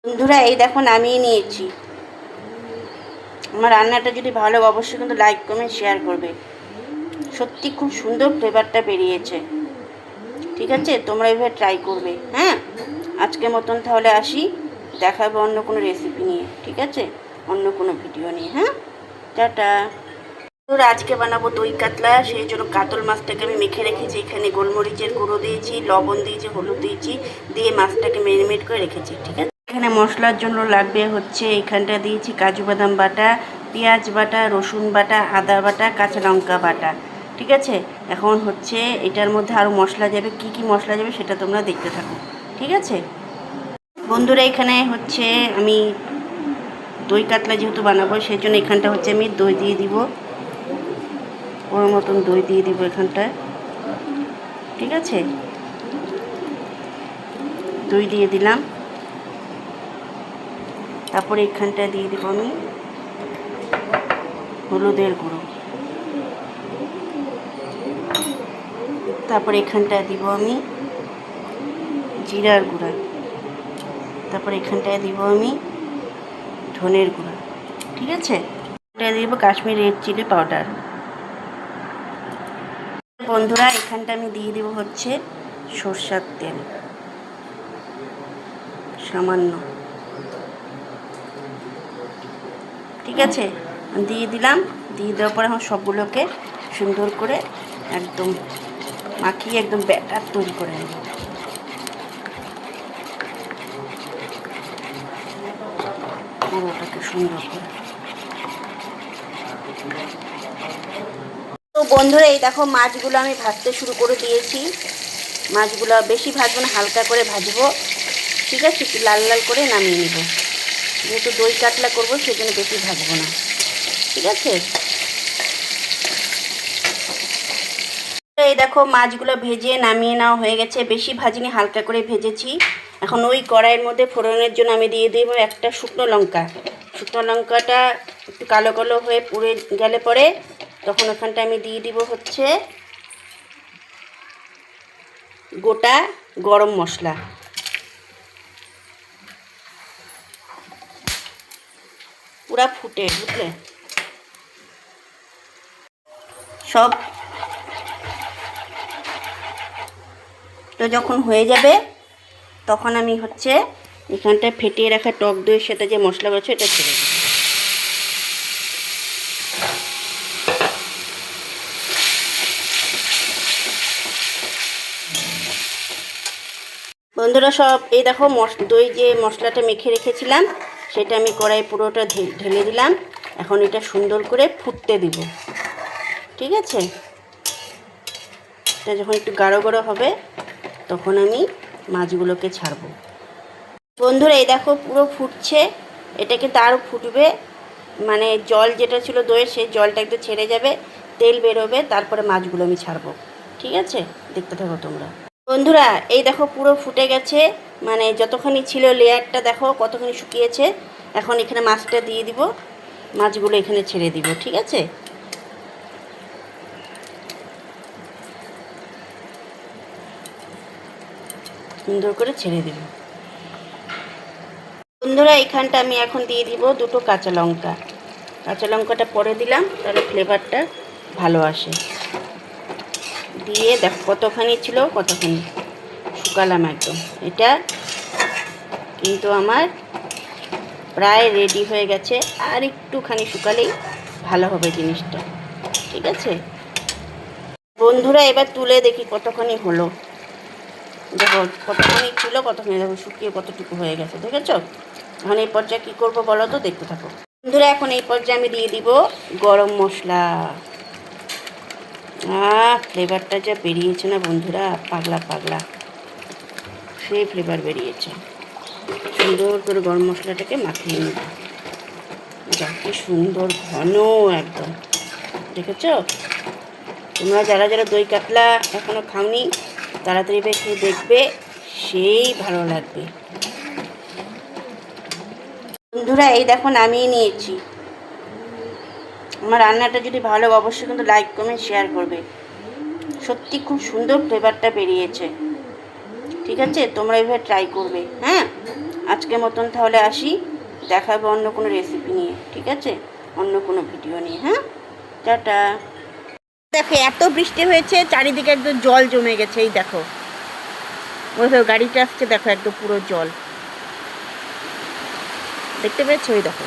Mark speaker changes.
Speaker 1: বন্ধুরা এই দেখো নামিয়ে নিয়েছি। আমার রান্নাটা যদি ভালো অবশ্যই কিন্তু লাইক কমেন্ট শেয়ার করবে। সত্যি খুব সুন্দর ফ্লেভারটা বেরিয়েছে। ঠিক আছে, তোমরা এভাবে ট্রাই করবে। হ্যাঁ, আজকের মতন তাহলে আসি, দেখা হবে অন্য কোনো রেসিপি নিয়ে। ঠিক আছে, অন্য কোনো ভিডিও নিয়ে। হ্যাঁ, টাটা। আজকে বানাবো দই কাতলা, সেই জন্য কাতল মাছটাকে আমি মেখে রেখেছি। এখানে গোলমরিচের গুঁড়ো দিয়েছি, লবণ দিয়েছি, হলুদ দিয়েছি, দিয়ে মাছটাকে ম্যারিনেট করে রেখেছি। ঠিক আছে, এখানে মশলার জন্য লাগবে হচ্ছে, এখানটা দিয়েছি কাজু বাদাম বাটা, পেঁয়াজ বাটা, রসুন বাটা, আদা বাটা, কাঁচা লঙ্কা বাটা। ঠিক আছে, এখন হচ্ছে এটার মধ্যে আরও মশলা যাবে। কি কি মশলা যাবে সেটা তোমরা দেখতে থাকো। ঠিক আছে বন্ধুরা, এখানে হচ্ছে আমি দই কাতলা যেহেতু বানাবো, সেই জন্য এখানটা হচ্ছে আমি দই দিয়ে দিব। ওর মতন দই দিয়ে দিব এখানটায়। ঠিক আছে, দই দিয়ে দিলাম। তারপরে এখানটায় দিয়ে দিব আমি হলুদের গুঁড়ো। তারপরে এখানটায় দিব আমি জিরার গুঁড়া। তারপরে এখানটায় দিব আমি ধনের গুঁড়া। ঠিক আছে, এখানটায় দিব কাশ্মীরি রেড চিলি পাউডার। বন্ধুরা এখানটা আমি দিয়ে দিব হচ্ছে সরষের তেল সামান্য। ঠিক আছে, দিয়ে দিলাম। দিয়ে দেওয়ার পরে এখন সবগুলোকে সুন্দর করে একদম মাখিয়ে একদম ব্যাটার তৈরি করে নেব। পুরোটাকে সুন্দর করে। তো বন্ধুরা এই দেখো মাছগুলো আমি ভাজতে শুরু করে দিয়েছি। মাছগুলো বেশি ভাজবো না, হালকা করে ভাজবো। ঠিক আছে, একটু লাল লাল করে নামিয়ে নেব। যেহেতু দই কাতলা করবো সেজন্য বেশি ভাজবো না। ঠিক আছে, এই দেখো মাছগুলো ভেজে নামিয়ে নেওয়া হয়ে গেছে। বেশি ভাজিনি, হালকা করে ভেজেছি। এখন ওই কড়াইয়ের মধ্যে ফোড়নের জন্য আমি দিয়ে দেবো একটা শুকনো লঙ্কা। শুকনো লঙ্কাটা একটু কালো কালো হয়ে পুড়ে গেলে পরে তখন ওখানটা আমি দিয়ে দিব হচ্ছে গোটা গরম মশলা। পুরা ফুটে, বুঝলে? সব তো যখন হয়ে যাবে তখন আমি হচ্ছে এখানটায় ফেটিয়ে রাখা টক দইয়ের সাথে যে মশলা রয়েছে এটা ছেড়ে দিই। বন্ধুরা সব এই দেখো দই যে মশলাটা মেখে রেখেছিলাম সেটা আমি কড়াই পুরোটা ঢেলে দিলাম। এখন এটা সুন্দর করে ফুটতে দিব। ঠিক আছে, এটা যখন একটু গাঢ় গাঢ় হবে তখন আমি মাছগুলোকে ছাড়বো। বন্ধুরা এই দেখো পুরো ফুটছে। এটা কিন্তু আরও ফুটবে, মানে জল যেটা ছিল দইয়ের সেই জলটা একটু ছেড়ে যাবে, তেল বেরোবে, তারপরে মাছগুলো আমি ছাড়বো। ঠিক আছে, দেখতে থাকো তোমরা। বন্ধুরা এই দেখো পুরো ফুটে গেছে, মানে যতখানি ছিল লেয়ারটা দেখো কতখানি শুকিয়েছে। এখন এখানে মাছটা দিয়ে দিব, মাছগুলো এখানে ছেড়ে দিব। ঠিক আছে, সুন্দর করে ছেড়ে দিব। বন্ধুরা এখানটা আমি এখন দিয়ে দিব দুটো কাঁচা লঙ্কা। কাঁচা লঙ্কাটা পরে দিলাম, তাহলে ফ্লেভারটা ভালো আসে। দিয়ে দেখো কতখানি ছিল, কতখানি শুকালাম একদম। এটা কিন্তু আমার প্রায় রেডি হয়ে গেছে, আর একটুখানি শুকালেই ভালো হবে জিনিসটা। ঠিক আছে বন্ধুরা, এবার তুলে দেখি কতখানি হলো। দেখো কতখানি ছিল, কতখানি দেখো শুকিয়ে কতটুকু হয়ে গেছে, দেখেছো? এখন এই পর্যায়ে কী করবো বলো তো, দেখতে থাকো। বন্ধুরা এখন এই পর্যায়ে আমি দিয়ে দিব গরম মশলা। ফ্লেভারটা যা বেরিয়েছে না বন্ধুরা, পাগলা পাগলা সেই ফ্লেভার বেরিয়েছে। সুন্দর করে গরম মশলাটাকে মাখিয়ে নেব। যা কি সুন্দর ঘন একদম, দেখেছ? তোমরা যারা যারা দই কাতলা এখনও খাওনি তাড়াতাড়ি একটু দেখবে, সেই ভালো লাগবে। বন্ধুরা এই দেখো নামিয়ে নিয়েছি। আমার রান্নাটা যদি ভালো অবশ্যই কিন্তু লাইক কমেন্ট শেয়ার করবে। সত্যি খুব সুন্দর ফ্লেভারটা বেরিয়েছে। ঠিক আছে, তোমরা এভাবে ট্রাই করবে। হ্যাঁ, আজকের মতন তাহলে আসি, দেখাবো অন্য কোনো রেসিপি নিয়ে, ঠিক আছে, অন্য কোনো ভিডিও নিয়ে। হ্যাঁ, টাটা। দেখো এত বৃষ্টি হয়েছে, চারিদিকে একদম জল জমে গেছে। এই দেখো, ওই গাড়িটা আসছে, দেখো একদম পুরো জল, দেখতে পেয়েছো? ওই দেখো।